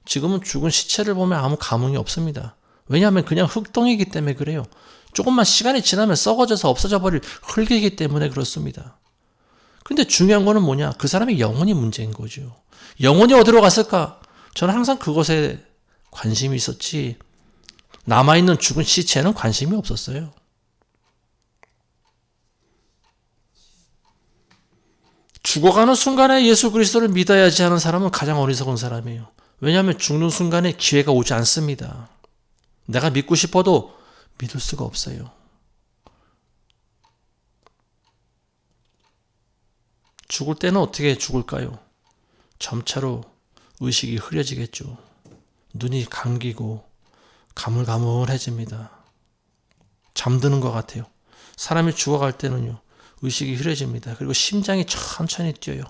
지금은 죽은 시체를 보면 아무 감흥이 없습니다. 왜냐하면 그냥 흙덩이기 때문에 그래요. 조금만 시간이 지나면 썩어져서 없어져 버릴 흙이기 때문에 그렇습니다. 근데 중요한 거는 뭐냐? 그 사람의 영혼이 문제인 거죠. 영혼이 어디로 갔을까? 저는 항상 그것에 관심이 있었지 남아있는 죽은 시체는 관심이 없었어요. 죽어가는 순간에 예수 그리스도를 믿어야지 하는 사람은 가장 어리석은 사람이에요. 왜냐하면 죽는 순간에 기회가 오지 않습니다. 내가 믿고 싶어도 믿을 수가 없어요. 죽을 때는 어떻게 죽을까요? 점차로 의식이 흐려지겠죠. 눈이 감기고 가물가물해집니다. 잠드는 것 같아요. 사람이 죽어갈 때는요, 의식이 흐려집니다. 그리고 심장이 천천히 뛰어요.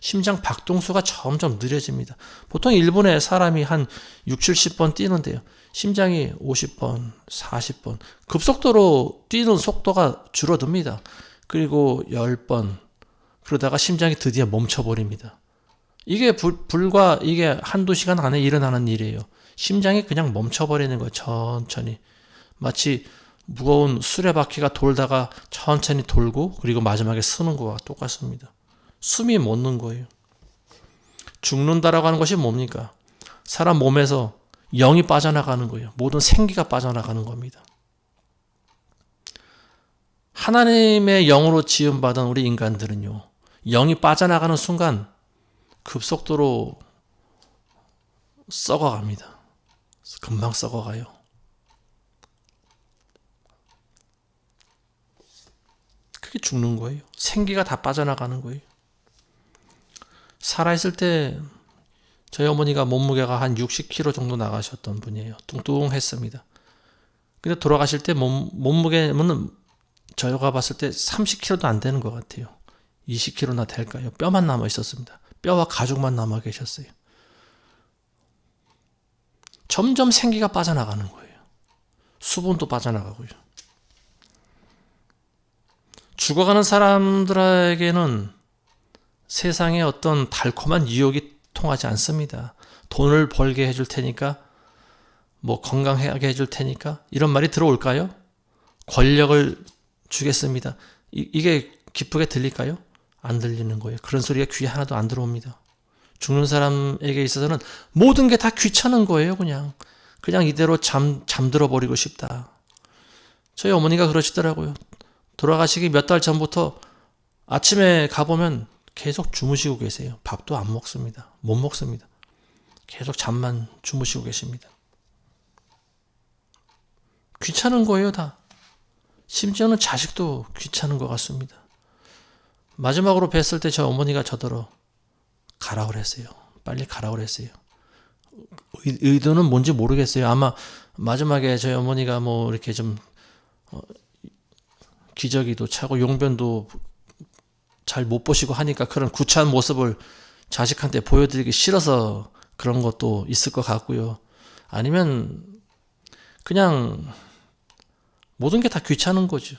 심장 박동수가 점점 느려집니다. 보통 1분에 사람이 한 6, 70번 뛰는데요. 심장이 50번, 40번 급속도로 뛰는 속도가 줄어듭니다. 그리고 10번 그러다가 심장이 드디어 멈춰버립니다. 이게 불과 이게 한두 시간 안에 일어나는 일이에요. 심장이 그냥 멈춰버리는 거예요. 천천히. 마치 무거운 수레바퀴가 돌다가 천천히 돌고 그리고 마지막에 서는 거와 똑같습니다. 숨이 멎는 거예요. 죽는다라고 하는 것이 뭡니까? 사람 몸에서 영이 빠져나가는 거예요. 모든 생기가 빠져나가는 겁니다. 하나님의 영으로 지음받은 우리 인간들은요, 영이 빠져나가는 순간 급속도로 썩어갑니다. 금방 썩어가요. 그게 죽는 거예요. 생기가 다 빠져나가는 거예요. 살아있을 때 저희 어머니가 몸무게가 한 60kg 정도 나가셨던 분이에요. 뚱뚱했습니다. 근데 돌아가실 때 몸무게는 저희가 봤을 때 30kg도 안 되는 것 같아요. 20kg나 될까요? 뼈만 남아 있었습니다. 뼈와 가죽만 남아 계셨어요. 점점 생기가 빠져나가는 거예요. 수분도 빠져나가고요. 죽어가는 사람들에게는 세상에 어떤 달콤한 유혹이 통하지 않습니다. 돈을 벌게 해줄 테니까, 뭐 건강하게 해줄 테니까, 이런 말이 들어올까요? 권력을 주겠습니다. 이게 기쁘게 들릴까요? 안 들리는 거예요. 그런 소리가 귀에 하나도 안 들어옵니다. 죽는 사람에게 있어서는 모든 게 다 귀찮은 거예요. 그냥 이대로 잠들어 버리고 싶다. 저희 어머니가 그러시더라고요. 돌아가시기 몇 달 전부터 아침에 가보면 계속 주무시고 계세요. 밥도 안 먹습니다. 못 먹습니다. 계속 잠만 주무시고 계십니다. 귀찮은 거예요, 다. 심지어는 자식도 귀찮은 것 같습니다. 마지막으로 뵀을 때 저 어머니가 저더러 가라 그랬어요. 빨리 가라 그랬어요. 의도는 뭔지 모르겠어요. 아마 마지막에 저희 어머니가 뭐 이렇게 좀 기저귀도 차고 용변도 잘 못 보시고 하니까 그런 구차한 모습을 자식한테 보여드리기 싫어서 그런 것도 있을 것 같고요. 아니면 그냥 모든 게 다 귀찮은 거죠.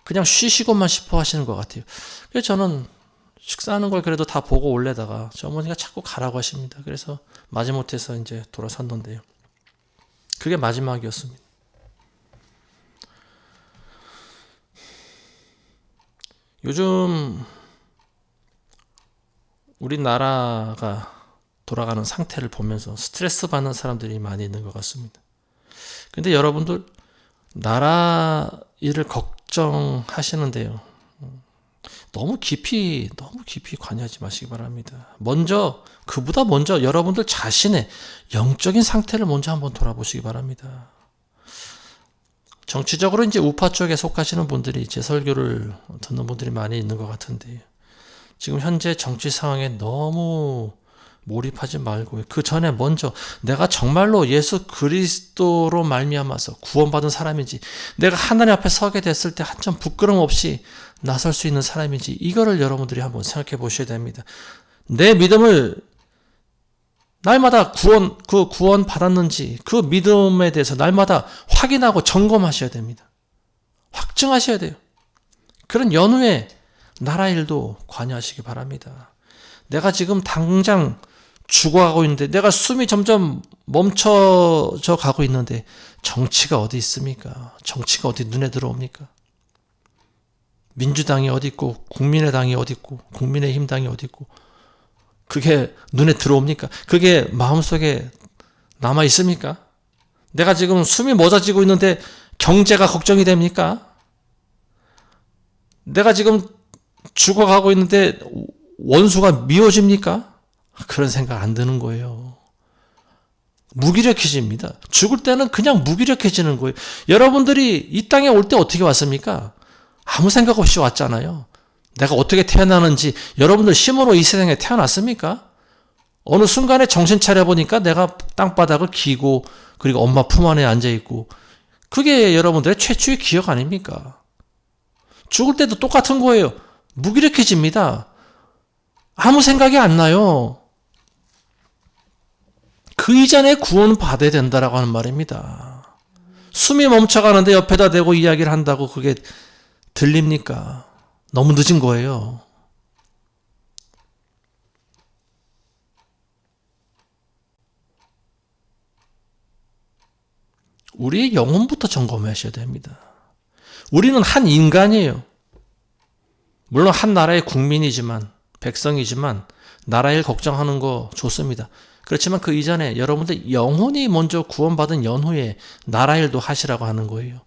그냥 쉬시고만 싶어 하시는 것 같아요. 그래서 저는 식사하는 걸 그래도 다 보고 올래다가 저 어머니가 자꾸 가라고 하십니다. 그래서 마지못해서 이제 돌아섰는데요. 그게 마지막이었습니다. 요즘 우리나라가 돌아가는 상태를 보면서 스트레스 받는 사람들이 많이 있는 것 같습니다. 근데 여러분들 나라 일을 걱정하시는데요. 너무 깊이 관여하지 마시기 바랍니다. 그보다 먼저 여러분들 자신의 영적인 상태를 먼저 한번 돌아보시기 바랍니다. 정치적으로 이제 우파 쪽에 속하시는 분들이 제 설교를 듣는 분들이 많이 있는 것 같은데 지금 현재 정치 상황에 너무 몰입하지 말고 그 전에 먼저 내가 정말로 예수 그리스도로 말미암아서 구원받은 사람인지 내가 하나님 앞에 서게 됐을 때 한 점 부끄럼 없이 나설 수 있는 사람인지 이거를 여러분들이 한번 생각해 보셔야 됩니다. 내 믿음을 날마다 구원 받았는지 그 믿음에 대해서 날마다 확인하고 점검하셔야 됩니다. 확증하셔야 돼요. 그런 연후에 나라 일도 관여하시기 바랍니다. 내가 지금 당장 죽어가고 있는데 내가 숨이 점점 멈춰져 가고 있는데 정치가 어디 있습니까? 정치가 어디 눈에 들어옵니까? 민주당이 어디 있고 국민의당이 어디 있고 국민의힘당이 어디 있고 그게 눈에 들어옵니까? 그게 마음속에 남아 있습니까? 내가 지금 숨이 멎어지고 있는데 경제가 걱정이 됩니까? 내가 지금 죽어가고 있는데 원수가 미워집니까? 그런 생각 안 드는 거예요. 무기력해집니다. 죽을 때는 그냥 무기력해지는 거예요. 여러분들이 이 땅에 올 때 어떻게 왔습니까? 아무 생각 없이 왔잖아요. 내가 어떻게 태어나는지 여러분들 힘으로 이 세상에 태어났습니까? 어느 순간에 정신 차려보니까 내가 땅바닥을 기고 그리고 엄마 품 안에 앉아있고 그게 여러분들의 최초의 기억 아닙니까? 죽을 때도 똑같은 거예요. 무기력해집니다. 아무 생각이 안 나요. 그 이전에 구원 받아야 된다라고 하는 말입니다. 숨이 멈춰가는데 옆에다 대고 이야기를 한다고 그게 들립니까? 너무 늦은 거예요. 우리의 영혼부터 점검하셔야 됩니다. 우리는 한 인간이에요. 물론 한 나라의 국민이지만 백성이지만 나라 일 걱정하는 거 좋습니다. 그렇지만 그 이전에 여러분들 영혼이 먼저 구원받은 연후에 나라 일도 하시라고 하는 거예요.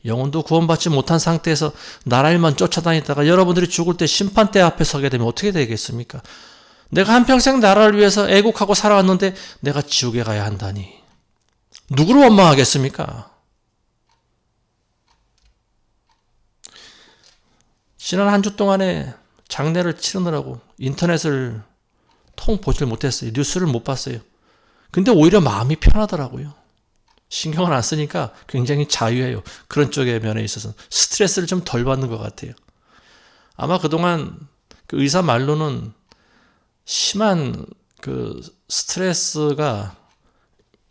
영혼도 구원받지 못한 상태에서 나라 일만 쫓아다니다가 여러분들이 죽을 때 심판대 앞에 서게 되면 어떻게 되겠습니까? 내가 한평생 나라를 위해서 애국하고 살아왔는데 내가 지옥에 가야 한다니. 누구를 원망하겠습니까? 지난 한 주 동안에 장례를 치르느라고 인터넷을 통 보질 못했어요. 뉴스를 못 봤어요. 근데 오히려 마음이 편하더라고요. 신경을 안 쓰니까 굉장히 자유해요. 그런 쪽의 면에 있어서 스트레스를 좀 덜 받는 것 같아요. 아마 그동안 그 의사 말로는 심한 그 스트레스가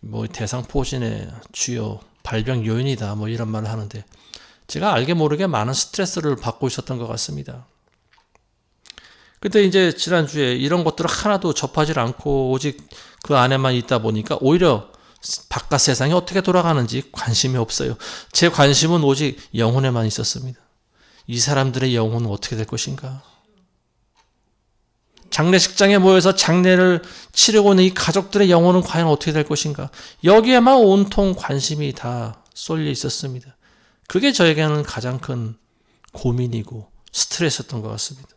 뭐 대상포진의 주요 발병 요인이다 뭐 이런 말을 하는데, 제가 알게 모르게 많은 스트레스를 받고 있었던 것 같습니다. 근데 이제 지난주에 이런 것들을 하나도 접하지 않고 오직 그 안에만 있다 보니까 오히려 바깥 세상이 어떻게 돌아가는지 관심이 없어요. 제 관심은 오직 영혼에만 있었습니다. 이 사람들의 영혼은 어떻게 될 것인가? 장례식장에 모여서 장례를 치르고 있는 이 가족들의 영혼은 과연 어떻게 될 것인가? 여기에만 온통 관심이 다 쏠려 있었습니다. 그게 저에게는 가장 큰 고민이고 스트레스였던 것 같습니다.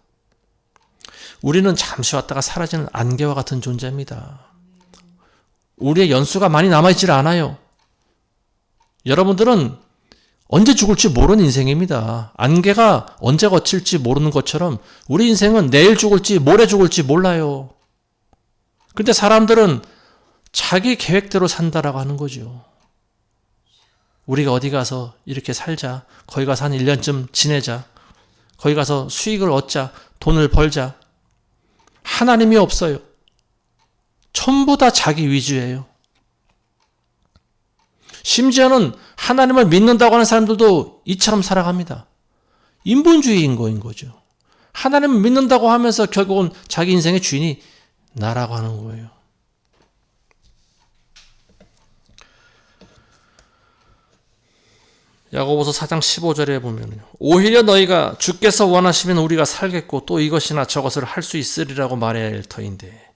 우리는 잠시 왔다가 사라지는 안개와 같은 존재입니다. 우리의 연수가 많이 남아있질 않아요. 여러분들은 언제 죽을지 모르는 인생입니다. 안개가 언제 거칠지 모르는 것처럼 우리 인생은 내일 죽을지 모레 죽을지 몰라요. 근데 사람들은 자기 계획대로 산다라고 하는 거죠. 우리가 어디 가서 이렇게 살자. 거기 가서 한 1년쯤 지내자. 거기 가서 수익을 얻자. 돈을 벌자. 하나님이 없어요. 전부 다 자기 위주예요. 심지어는 하나님을 믿는다고 하는 사람들도 이처럼 살아갑니다. 인본주의인 거죠. 하나님을 믿는다고 하면서 결국은 자기 인생의 주인이 나라고 하는 거예요. 야고보서 4장 15절에 보면 오히려 너희가 주께서 원하시면 우리가 살겠고 또 이것이나 저것을 할 수 있으리라고 말해야 할 터인데,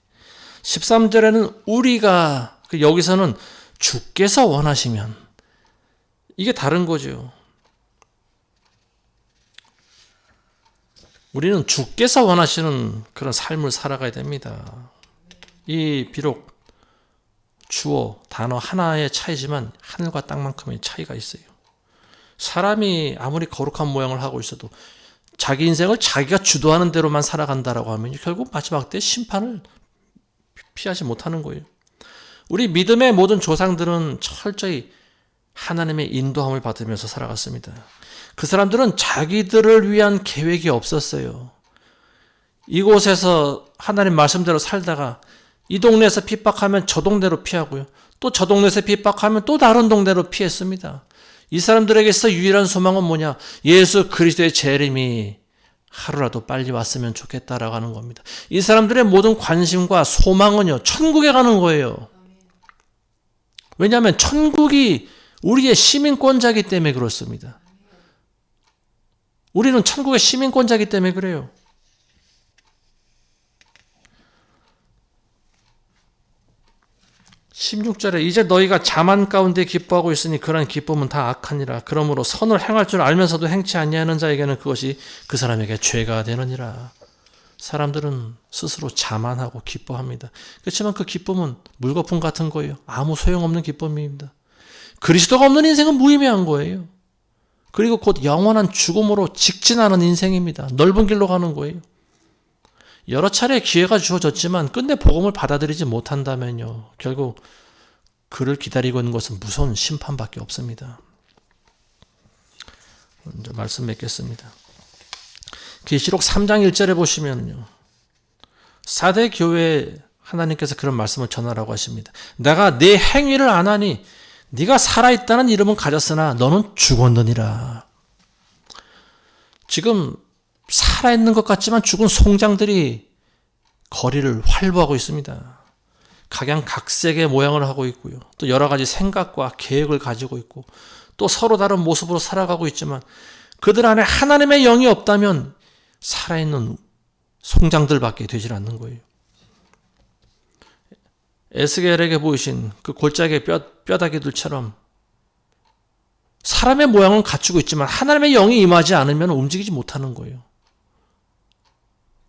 13절에는 우리가, 여기서는 주께서 원하시면, 이게 다른 거죠. 우리는 주께서 원하시는 그런 삶을 살아가야 됩니다. 이 비록 주어, 단어 하나의 차이지만 하늘과 땅만큼의 차이가 있어요. 사람이 아무리 거룩한 모양을 하고 있어도 자기 인생을 자기가 주도하는 대로만 살아간다라고 하면 결국 마지막 때 심판을 피하지 못하는 거예요. 우리 믿음의 모든 조상들은 철저히 하나님의 인도함을 받으면서 살아갔습니다. 그 사람들은 자기들을 위한 계획이 없었어요. 이곳에서 하나님 말씀대로 살다가 이 동네에서 핍박하면 저 동네로 피하고요. 또 저 동네에서 핍박하면 또 다른 동네로 피했습니다. 이 사람들에게서 유일한 소망은 뭐냐? 예수 그리스도의 재림이 하루라도 빨리 왔으면 좋겠다라고 하는 겁니다. 이 사람들의 모든 관심과 소망은요, 천국에 가는 거예요. 왜냐하면 천국이 우리의 시민권자이기 때문에 그렇습니다. 우리는 천국의 시민권자이기 때문에 그래요. 16절에 이제 너희가 자만 가운데 기뻐하고 있으니 그러한 기쁨은 다 악하니라. 그러므로 선을 행할 줄 알면서도 행치 아니하는 자에게는 그것이 그 사람에게 죄가 되느니라. 사람들은 스스로 자만하고 기뻐합니다. 그렇지만 그 기쁨은 물거품 같은 거예요. 아무 소용없는 기쁨입니다. 그리스도가 없는 인생은 무의미한 거예요. 그리고 곧 영원한 죽음으로 직진하는 인생입니다. 넓은 길로 가는 거예요. 여러 차례 기회가 주어졌지만 끝내 복음을 받아들이지 못한다면요, 결국 그를 기다리고 있는 것은 무서운 심판밖에 없습니다. 먼저 말씀 맺겠습니다. 계시록 3장 1절에 보시면요, 4대 교회에 하나님께서 그런 말씀을 전하라고 하십니다. 내가 네 행위를 아나니 네가 살아있다는 이름은 가졌으나 너는 죽었느니라. 지금 살아있는 것 같지만 죽은 송장들이 거리를 활보하고 있습니다. 각양각색의 모양을 하고 있고요. 또 여러 가지 생각과 계획을 가지고 있고 또 서로 다른 모습으로 살아가고 있지만 그들 안에 하나님의 영이 없다면 살아있는 송장들밖에 되질 않는 거예요. 에스겔에게 보이신 그 골짜기의 뼈다귀들처럼 사람의 모양은 갖추고 있지만 하나님의 영이 임하지 않으면 움직이지 못하는 거예요.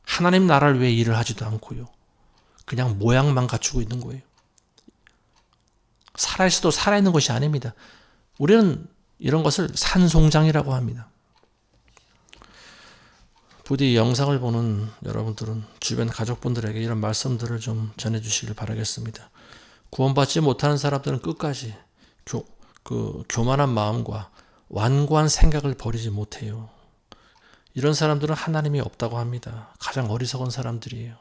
하나님 나라를 위해 일을 하지도 않고요. 그냥 모양만 갖추고 있는 거예요. 살아있어도 살아있는 것이 아닙니다. 우리는 이런 것을 산송장이라고 합니다. 부디 영상을 보는 여러분들은 주변 가족분들에게 이런 말씀들을 좀 전해주시길 바라겠습니다. 구원받지 못하는 사람들은 끝까지 교만한 마음과 완고한 생각을 버리지 못해요. 이런 사람들은 하나님이 없다고 합니다. 가장 어리석은 사람들이에요.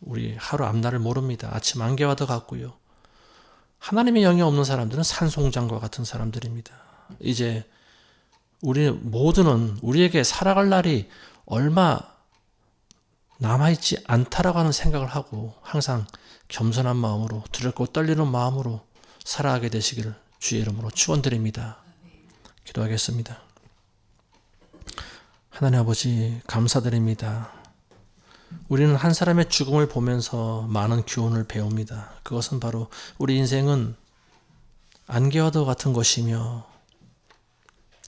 우리 하루 앞날을 모릅니다. 아침 안개와도 같고요. 하나님의 영이 없는 사람들은 산송장과 같은 사람들입니다. 이제 우리 모두는 우리에게 살아갈 날이 얼마 남아있지 않다라고 하는 생각을 하고 항상 겸손한 마음으로 두렵고 떨리는 마음으로 살아가게 되시기를 주의 이름으로 축원드립니다. 기도하겠습니다. 하나님 아버지 감사드립니다. 우리는 한 사람의 죽음을 보면서 많은 교훈을 배웁니다. 그것은 바로 우리 인생은 안개와도 같은 것이며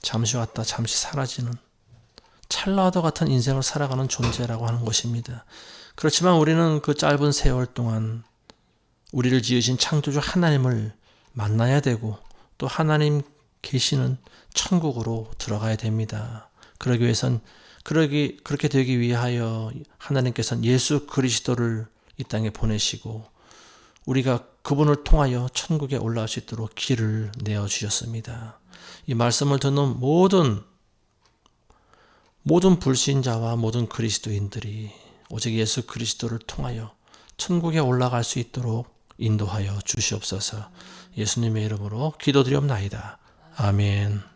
잠시 왔다 잠시 사라지는 찰나와도 같은 인생을 살아가는 존재라고 하는 것입니다. 그렇지만 우리는 그 짧은 세월 동안 우리를 지으신 창조주 하나님을 만나야 되고 또 하나님 계시는 천국으로 들어가야 됩니다. 그러기 위해선 그렇게 되기 위하여 하나님께서는 예수 그리스도를 이 땅에 보내시고 우리가 그분을 통하여 천국에 올라올 수 있도록 길을 내어주셨습니다. 이 말씀을 듣는 모든 불신자와 모든 그리스도인들이 오직 예수 그리스도를 통하여 천국에 올라갈 수 있도록 인도하여 주시옵소서. 예수님의 이름으로 기도드리옵나이다. 아멘.